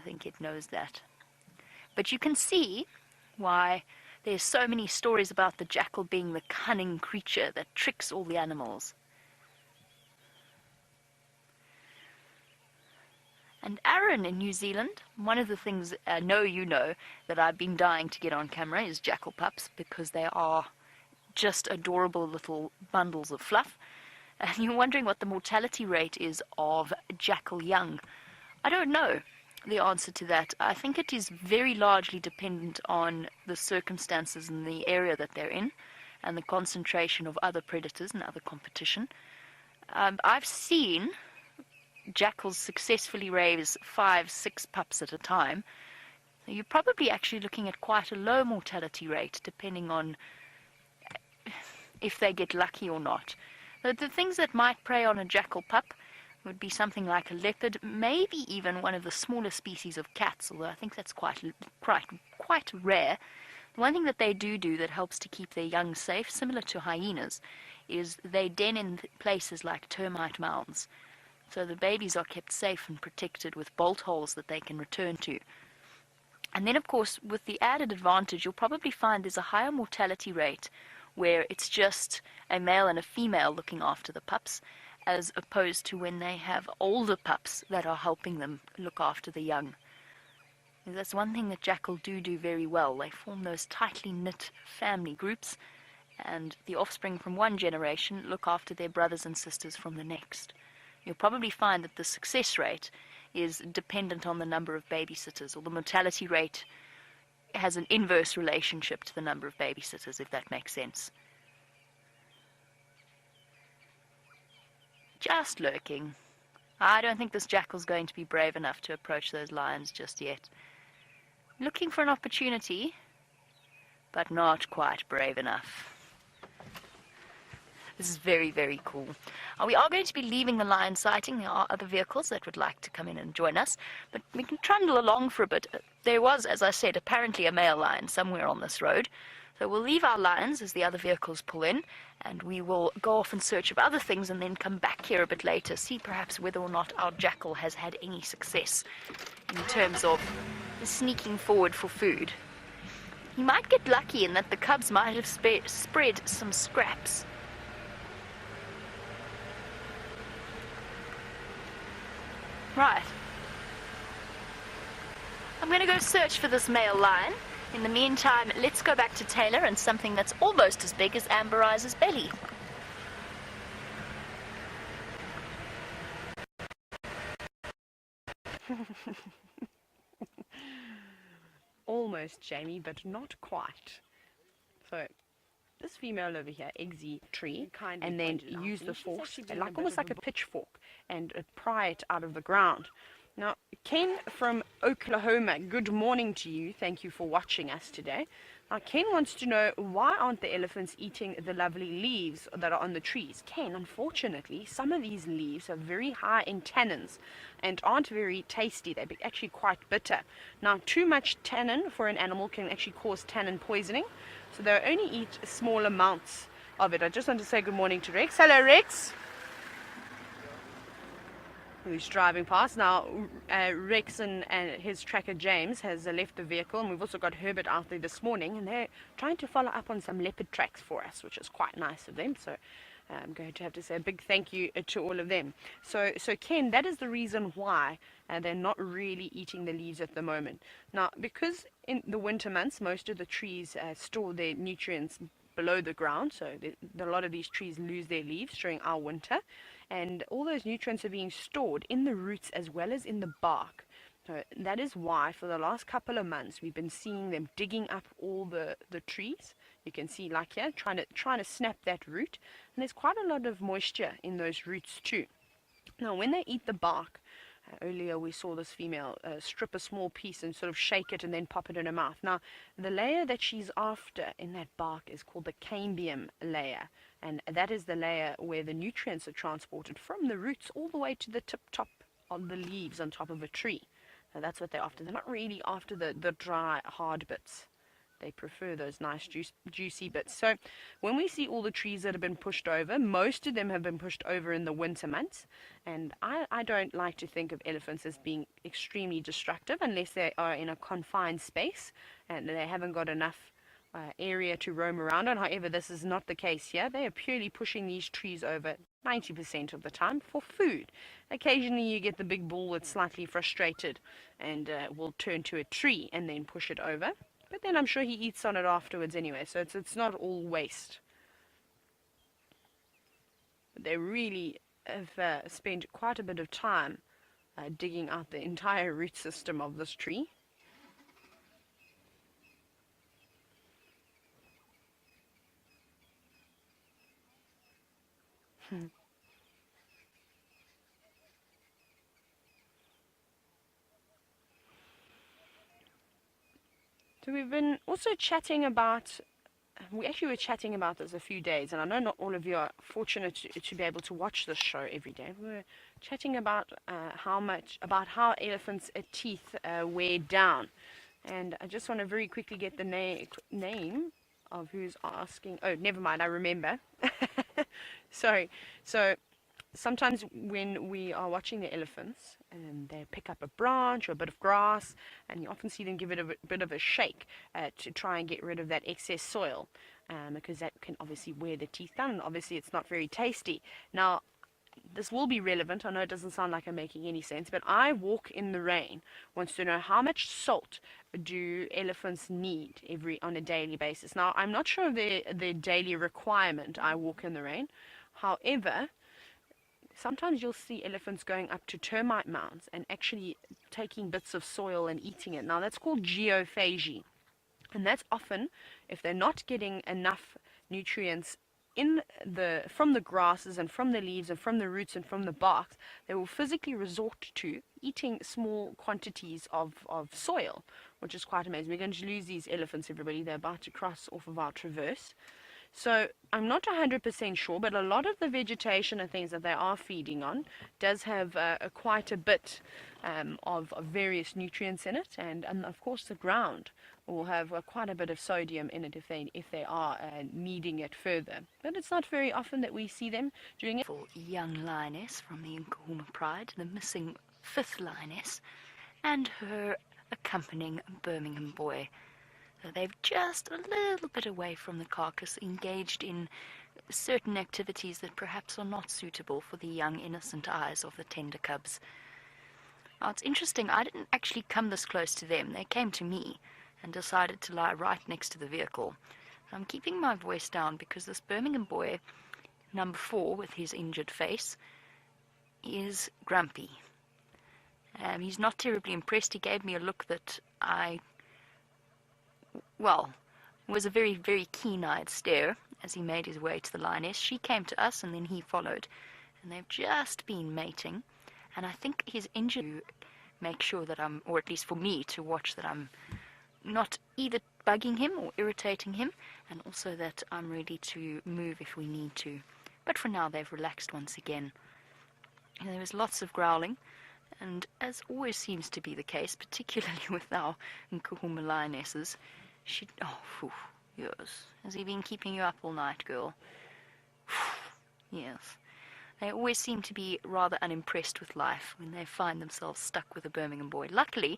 think it knows that. But you can see why there's so many stories about the jackal being the cunning creature that tricks all the animals. And Aaron in New Zealand, one of the things I know you know that I've been dying to get on camera is jackal pups, because they are just adorable little bundles of fluff. And you're wondering what the mortality rate is of jackal young. I don't know the answer to that. I think it is very largely dependent on the circumstances in the area that they're in and the concentration of other predators and other competition. I've seen jackals successfully raise 5-6 pups at a time. So you're probably actually looking at quite a low mortality rate, depending on if they get lucky or not. But the things that might prey on a jackal pup would be something like a leopard, maybe even one of the smaller species of cats, although I think that's quite rare. The one thing that they do that helps to keep their young safe, similar to hyenas, is they den in places like termite mounds. So the babies are kept safe and protected with bolt holes that they can return to. And then, of course, with the added advantage, you'll probably find there's a higher mortality rate where it's just a male and a female looking after the pups, as opposed to when they have older pups that are helping them look after the young. That's one thing that jackal do very well. They form those tightly knit family groups, and the offspring from one generation look after their brothers and sisters from the next. You'll probably find that the success rate is dependent on the number of babysitters, or the mortality rate has an inverse relationship to the number of babysitters, if that makes sense. Just lurking. I don't think this jackal's going to be brave enough to approach those lions just yet. Looking for an opportunity, but not quite brave enough. This is very, very cool. We are going to be leaving the lion sighting. There are other vehicles that would like to come in and join us, but we can trundle along for a bit. There was, as I said, apparently a male lion somewhere on this road. So we'll leave our lions as the other vehicles pull in, and we will go off in search of other things and then come back here a bit later, see perhaps whether or not our jackal has had any success in terms of sneaking forward for food. He might get lucky in that the cubs might have spread some scraps. Right. I'm going to go search for this male lion. In the meantime, let's go back to Taylor and something that's almost as big as Amber Eyes' belly. Almost, Jamie, but not quite. So this female over here eggs the tree and then use the force, like almost like a pitchfork, and pry it out of the ground. Now, Ken from Oklahoma, good morning to you. Thank you for watching us today. Now, Ken wants to know, why aren't the elephants eating the lovely leaves that are on the trees? Ken, unfortunately, some of these leaves are very high in tannins and aren't very tasty. They're actually quite bitter. Now, too much tannin for an animal can actually cause tannin poisoning, so they'll only eat small amounts of it. I just want to say good morning to Rex. Hello, Rex. Who's driving past. Now, Rex and his tracker James has left the vehicle, and we've also got Herbert out there this morning, and they're trying to follow up on some leopard tracks for us, which is quite nice of them. So I'm going to have to say a big thank you to all of them. So Ken, that is the reason why they're not really eating the leaves at the moment. Now, because in the winter months, most of the trees store their nutrients below the ground, so a lot of these trees lose their leaves during our winter, and all those nutrients are being stored in the roots as well as in the bark. So that is why for the last couple of months we've been seeing them digging up all the trees. You can see, like here, trying to snap that root, and there's quite a lot of moisture in those roots too. Now, when they eat the bark, earlier we saw this female strip a small piece and sort of shake it and then pop it in her mouth. Now, the layer that she's after in that bark is called the cambium layer, and that is the layer where the nutrients are transported from the roots all the way to the top of the leaves on top of a tree. So that's what they're after. They're not really after the dry, hard bits. They prefer those nice juicy bits. So when we see all the trees that have been pushed over, most of them have been pushed over in the winter months. And I don't like to think of elephants as being extremely destructive unless they are in a confined space and they haven't got enough area to roam around on. However, this is not the case here. They are purely pushing these trees over 90% of the time for food. Occasionally you get the big bull that's slightly frustrated and will turn to a tree and then push it over. But then I'm sure he eats on it afterwards anyway, so it's not all waste. They really have spent quite a bit of time digging out the entire root system of this tree. So we've been also chatting about, we actually were chatting about this a few days, and I know not all of you are fortunate to be able to watch this show every day. We were chatting about how elephants' teeth wear down, and I just want to very quickly get the name of who's asking. Oh, never mind, I remember. Sorry. So sometimes when we are watching the elephants and they pick up a branch or a bit of grass, and you often see them give it a bit of a shake to try and get rid of that excess soil, because that can obviously wear the teeth down, and obviously it's not very tasty. Now, this will be relevant. I know it doesn't sound like I'm making any sense, but I walk in the rain wants to know how much salt do elephants need on a daily basis. Now, I'm not sure of their daily requirement. I walk in the rain. However, sometimes you'll see elephants going up to termite mounds and actually taking bits of soil and eating it. Now, that's called geophagy. And that's often if they're not getting enough nutrients from the grasses and from the leaves and from the roots and from the bark, they will physically resort to eating small quantities of soil, which is quite amazing. We're going to lose these elephants, everybody. They're about to cross off of our traverse. So I'm not 100% sure, but a lot of the vegetation and things that they are feeding on does have quite a bit of various nutrients in it, and of course the ground will have quite a bit of sodium in it if they are needing it further. But it's not very often that we see them doing it. For young lioness from the Nkahuma Pride, the missing fifth lioness, and her accompanying Birmingham boy. So they've just a little bit away from the carcass, engaged in certain activities that perhaps are not suitable for the young innocent eyes of the tender cubs. Now, it's interesting, I didn't actually come this close to them. They came to me and decided to lie right next to the vehicle. I'm keeping my voice down because this Birmingham boy, number 4, with his injured face, is grumpy. He's not terribly impressed. He gave me a look that was a very, very keen-eyed stare as he made his way to the lioness. She came to us and then he followed. And they've just been mating. And I think his injured to make sure that or at least for me to watch that I'm not either bugging him or irritating him, and also that I'm ready to move if we need to. But for now, they've relaxed once again. And there was lots of growling, and as always seems to be the case, particularly with our Nkahuma lionesses, yes. Has he been keeping you up all night, girl? Yes. They always seem to be rather unimpressed with life when they find themselves stuck with a Birmingham boy. Luckily,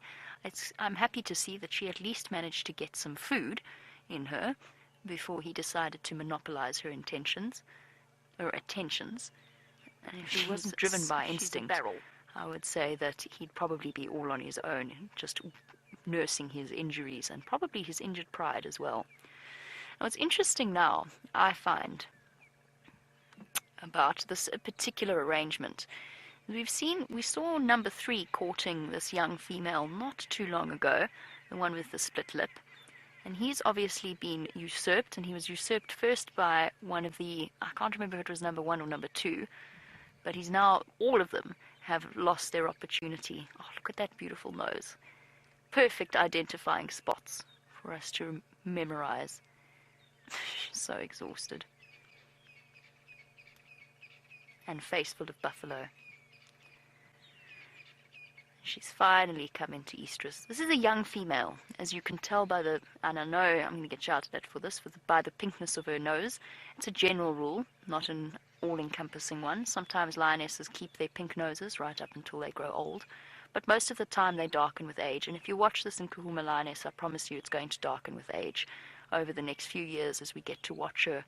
I'm happy to see that she at least managed to get some food in her before he decided to monopolize her attentions. And if he wasn't driven by instinct, I would say that he'd probably be all on his own, just nursing his injuries and probably his injured pride as well. Now, what's interesting now, I find, about this particular arrangement. We saw number 3 courting this young female not too long ago, the one with the split lip, and he's obviously been usurped, and he was usurped first by one of I can't remember if it was number 1 or number 2, but all of them have lost their opportunity. Oh, look at that beautiful nose. Perfect identifying spots for us to memorize. She's so exhausted. And face full of buffalo. She's finally come into estrus. This is a young female, as you can tell by the, and I know I'm going to get shouted at for this, by the pinkness of her nose. It's a general rule, not an all-encompassing one. Sometimes lionesses keep their pink noses right up until they grow old, but most of the time they darken with age. And if you watch this in Lioness, I promise you it's going to darken with age over the next few years as we get to watch her